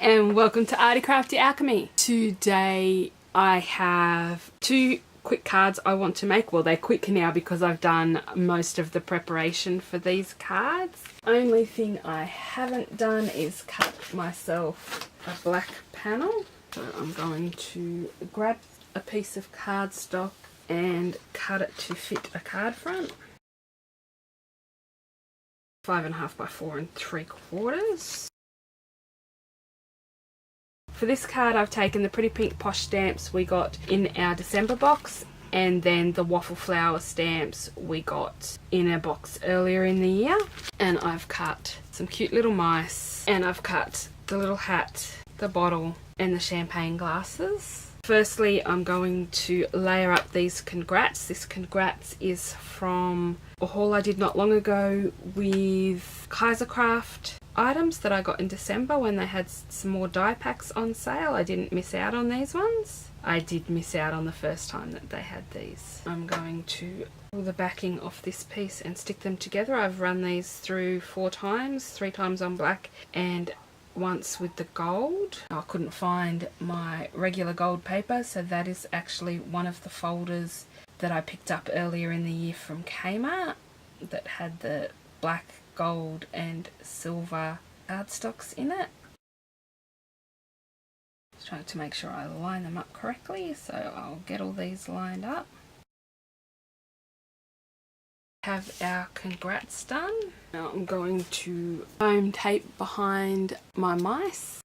and welcome to Arty Crafty Alchemy. Today I have two quick cards I want to make. Well, they're quick now because I've done most of the preparation for these cards. Only thing I haven't done is cut myself a black panel. So I'm going to grab a piece of cardstock and cut it to fit a card front. 5.5 by 4 3/4. For this card I've taken the Pretty Pink Posh stamps we got in our December box, and then the Waffle Flower stamps we got in a box earlier in the year. And I've cut some cute little mice, and I've cut the little hat, the bottle and the champagne glasses. Firstly, I'm going to layer up these congrats. This congrats is from a haul I did not long ago with Craft items that I got in December when they had some more die packs on sale. I didn't miss out on these ones. I did miss out on the first time that they had these. I'm going to pull the backing off this piece and stick them together. I've run these through 4 times, 3 times on black and once with the gold. I couldn't find my regular gold paper, so that is actually one of the folders that I picked up earlier in the year from Kmart that had the black, gold and silver cardstocks in it. Just trying to make sure I line them up correctly, so I'll get all these lined up. Have our congrats done. Now I'm going to foam tape behind my mice.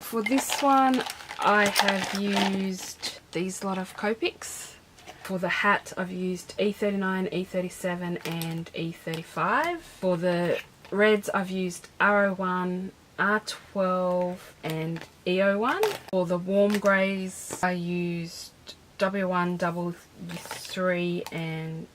For this one I have used these lot of Copics. For the hat I've used E39, E37 and E35. For the reds I've used R01, R12 and E01. For the warm greys I used W1, W3 and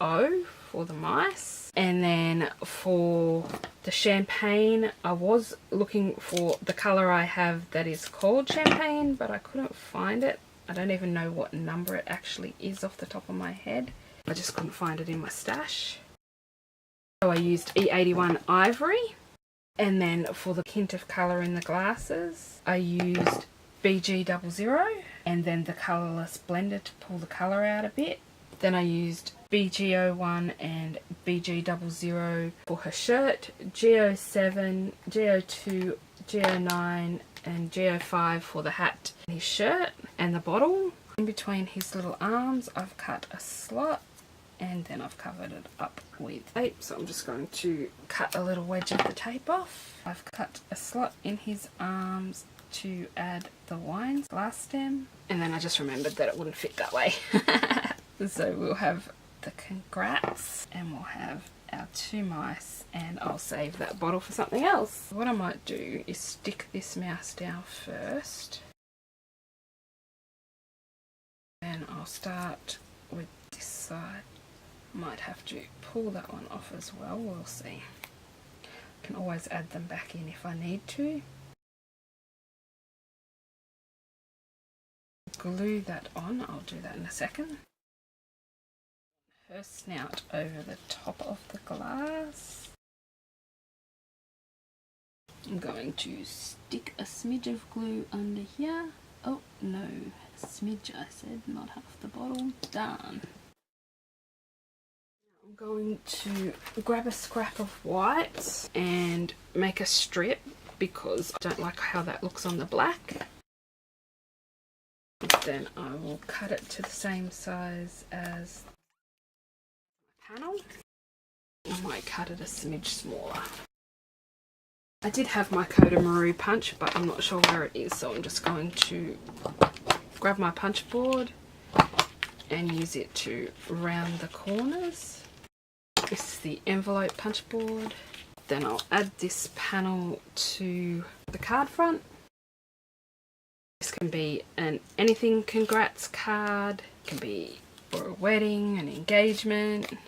O for the mice. And then for the champagne I was looking for the colour I have that is called champagne, but I couldn't find it. I don't even know what number it actually is off the top of my head. I just couldn't find it in my stash. So I used E81 ivory. And then for the hint of colour in the glasses I used BG00 and then the colourless blender to pull the colour out a bit. Then I used BG01 and BG00 for her shirt, G07, G02, G09 and G05 for the hat and his shirt and the bottle. In between his little arms I've cut a slot and then I've covered it up with tape, so I'm just going to cut a little wedge of the tape off. I've cut a slot in his arms to add the wine glass stem, and then I just remembered that it wouldn't fit that way. So we'll have the congrats and we'll have our 2 mice, and I'll save that bottle for something else. What I might do is stick this mouse down first, and I'll start with this side. Might have to pull that one off as well, we'll see. Can always add them back in if I need to. Glue that on, I'll do that in a second. Her snout over the top of the glass. I'm going to stick a smidge of glue under here. Oh no, a smidge I said, not half the bottle. Done. I'm going to grab a scrap of white and make a strip because I don't like how that looks on the black. Then I will cut it to the same size as my panel. I might cut it a smidge smaller. I did have my Kodamaroo punch, but I'm not sure where it is, so I'm just going to grab my punch board and use it to round the corners. This is the envelope punch board. Then I'll add this panel to the card front. This can be an anything congrats card, it can be for a wedding, an engagement.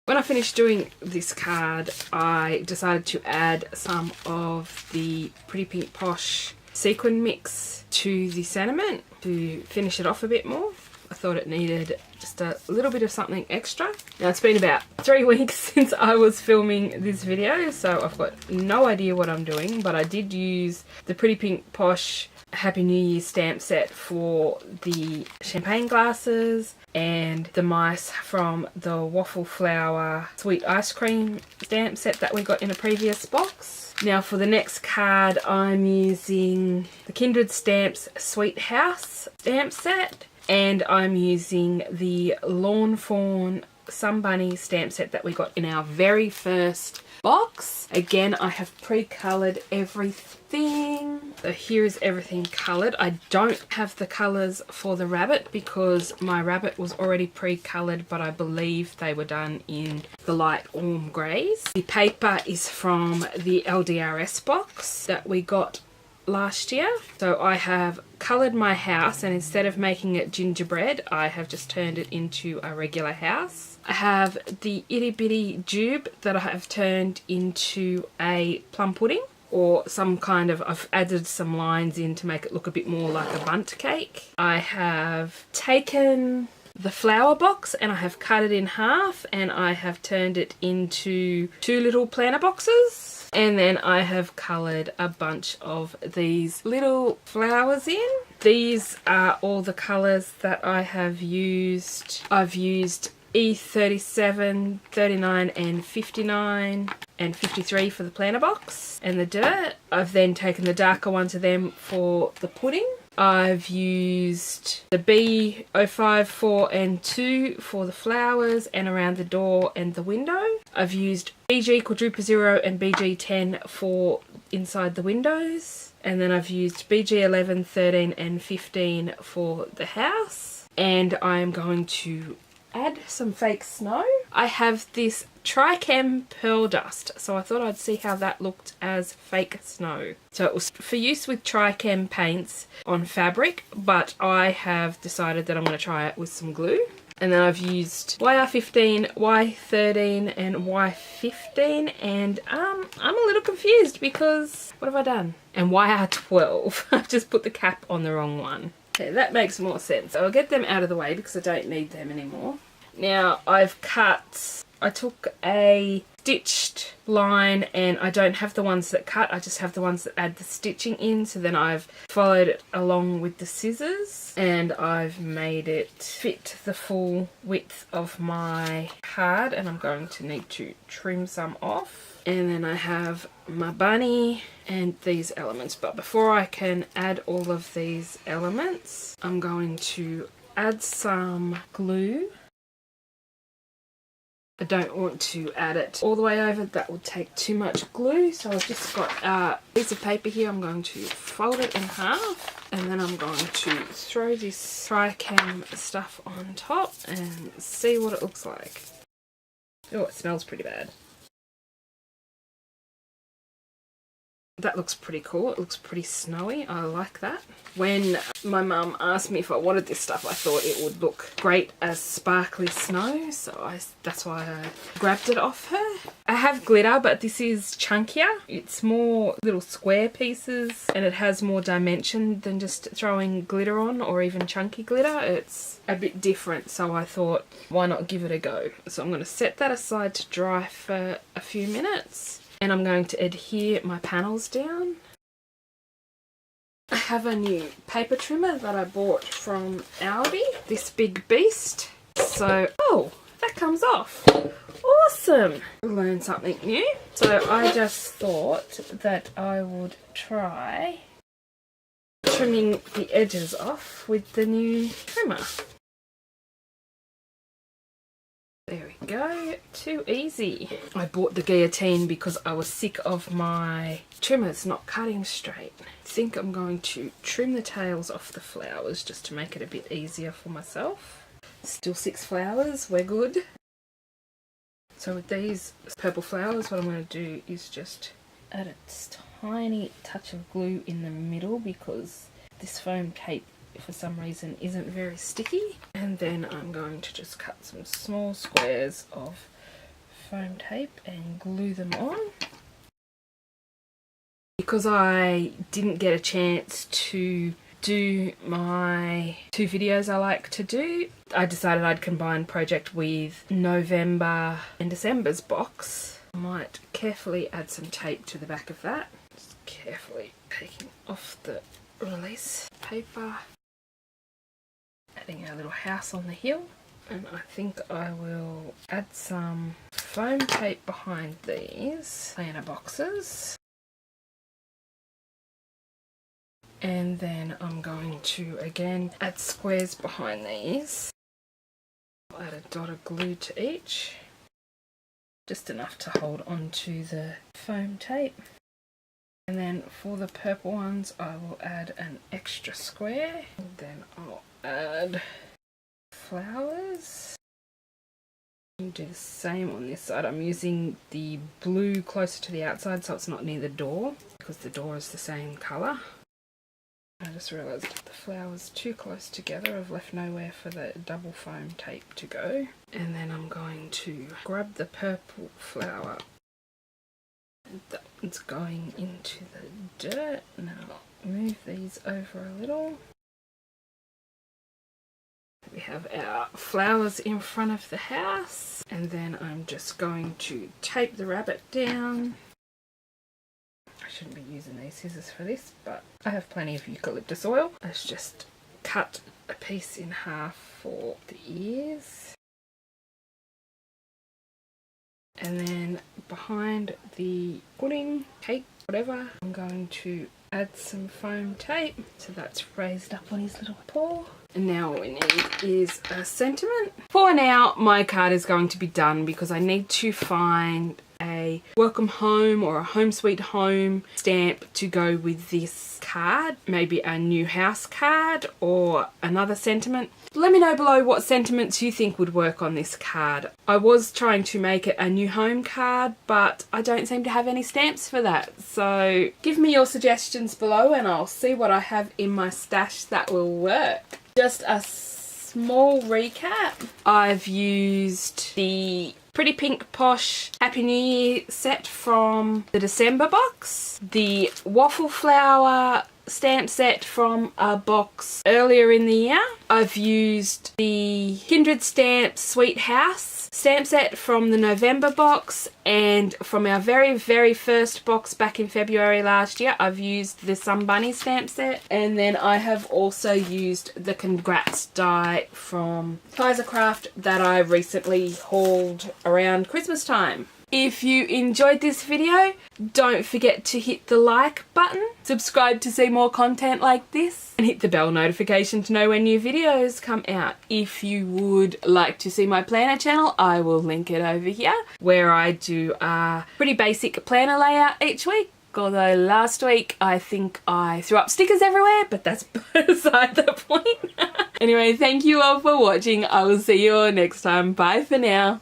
When I finished doing this card, I decided to add some of the Pretty Pink Posh sequin mix to the sentiment to finish it off a bit more. I thought it needed just a little bit of something extra. Now it's been about 3 weeks since I was filming this video, so I've got no idea what I'm doing, but I did use the Pretty Pink Posh Happy New Year stamp set for the champagne glasses and the mice from the Waffle Flower Sweet Ice Cream stamp set that we got in a previous box. Now for the next card, I'm using the Kindred Stamps Sweet House stamp set, and I'm using the Lawn Fawn Sun Bunny stamp set that we got in our very first box. Again, I have pre-coloured everything. So here is everything coloured. I don't have the colours for the rabbit because my rabbit was already pre-coloured, but I believe they were done in the light warm greys. The paper is from the LDRS box that we got last year. So I have coloured my house, and instead of making it gingerbread, I have just turned it into a regular house. I have the itty bitty jube that I have turned into a plum pudding or some kind of, I've added some lines in to make it look a bit more like a bundt cake. I have taken the flower box and I have cut it in half and I have turned it into 2 little planter boxes. And then I have coloured a bunch of these little flowers in. These are all the colours that I have used. I've used E37, 39 and 59 and 53 for the planter box and the dirt. I've then taken the darker ones of them for the pudding. I've used the B05, 4 and 2 for the flowers and around the door and the window. I've used BG Quadruple Zero and BG10 for inside the windows. And then I've used BG11, 13 and 15 for the house. And I'm going to add some fake snow. I have this Trichem pearl dust, so I thought I'd see how that looked as fake snow. So it was for use with Trichem paints on fabric, but I have decided that I'm going to try it with some glue. And then I've used YR15, Y13 and Y15, and I'm a little confused because what have I done? And YR12. I've just put the cap on the wrong one. Okay, that makes more sense. I'll get them out of the way because I don't need them anymore. Now I took a stitched line and I don't have the ones that cut, I just have the ones that add the stitching in. So then I've followed it along with the scissors and I've made it fit the full width of my card, and I'm going to need to trim some off. And then I have my bunny and these elements, but before I can add all of these elements, I'm going to add some glue. I don't want to add it all the way over, that would take too much glue, so I've just got a piece of paper here. I'm going to fold it in half and then I'm going to throw this Trichem stuff on top and see what it looks like. Oh, it smells pretty bad. That looks pretty cool. It looks pretty snowy. I like that. When my mum asked me if I wanted this stuff, I thought it would look great as sparkly snow, so that's why I grabbed it off her. I have glitter, but this is chunkier. It's more little square pieces and it has more dimension than just throwing glitter on or even chunky glitter. It's a bit different, so I thought, why not give it a go? So I'm going to set that aside to dry for a few minutes. And I'm going to adhere my panels down. I have a new paper trimmer that I bought from Arty, this big beast. So, oh, that comes off. Awesome! Learn something new. So I just thought that I would try trimming the edges off with the new trimmer. There we go, too easy. I bought the guillotine because I was sick of my trimmers not cutting straight. I think I'm going to trim the tails off the flowers just to make it a bit easier for myself. Still 6 flowers, we're good. So with these purple flowers, what I'm going to do is just add a tiny touch of glue in the middle because this foam tape for some reason isn't very sticky, and then I'm going to just cut some small squares of foam tape and glue them on. Because I didn't get a chance to do my 2 videos I like to do, I decided I'd combine project with November and December's box. I might carefully add some tape to the back of that. Just carefully taking off the release paper. Adding our little house on the hill. And I think I will add some foam tape behind these planner boxes. And then I'm going to again add squares behind these. I'll add a dot of glue to each. Just enough to hold onto the foam tape. And then for the purple ones I will add an extra square. And then I'll add flowers. And do the same on this side. I'm using the blue closer to the outside so it's not near the door, because the door is the same colour. I just realised the flowers too close together. I've left nowhere for the double foam tape to go. And then I'm going to grab the purple flower that's going into the dirt. Now move these over a little. We have our flowers in front of the house, and then I'm just going to tape the rabbit down. I shouldn't be using these scissors for this, but I have plenty of eucalyptus oil. Let's just cut a piece in half for the ears. And then behind the pudding, cake, whatever, I'm going to add some foam tape so that's raised up on his little paw. And now what we need is a sentiment. For now, my card is going to be done because I need to find a welcome home or a home sweet home stamp to go with this card. Maybe a new house card or another sentiment. Let me know below what sentiments you think would work on this card. I was trying to make it a new home card, but I don't seem to have any stamps for that. So give me your suggestions below and I'll see what I have in my stash that will work. Just a small recap. I've used the Pretty Pink Posh Happy New Year set from the December box, the Waffle Flower stamp set from a box earlier in the year. I've used the Kindred Stamps Sweet House stamp set from the November box, and from our very first box back in February last year I've used the Sun Bunny stamp set, and then I have also used the Congrats die from Craft that I recently hauled around Christmas time. If you enjoyed this video, don't forget to hit the like button, subscribe to see more content like this, and hit the bell notification to know when new videos come out. If you would like to see my planner channel, I will link it over here, where I do a pretty basic planner layout each week. Although last week I think I threw up stickers everywhere, but that's beside the point. Anyway, thank you all for watching. I will see you all next time. Bye for now.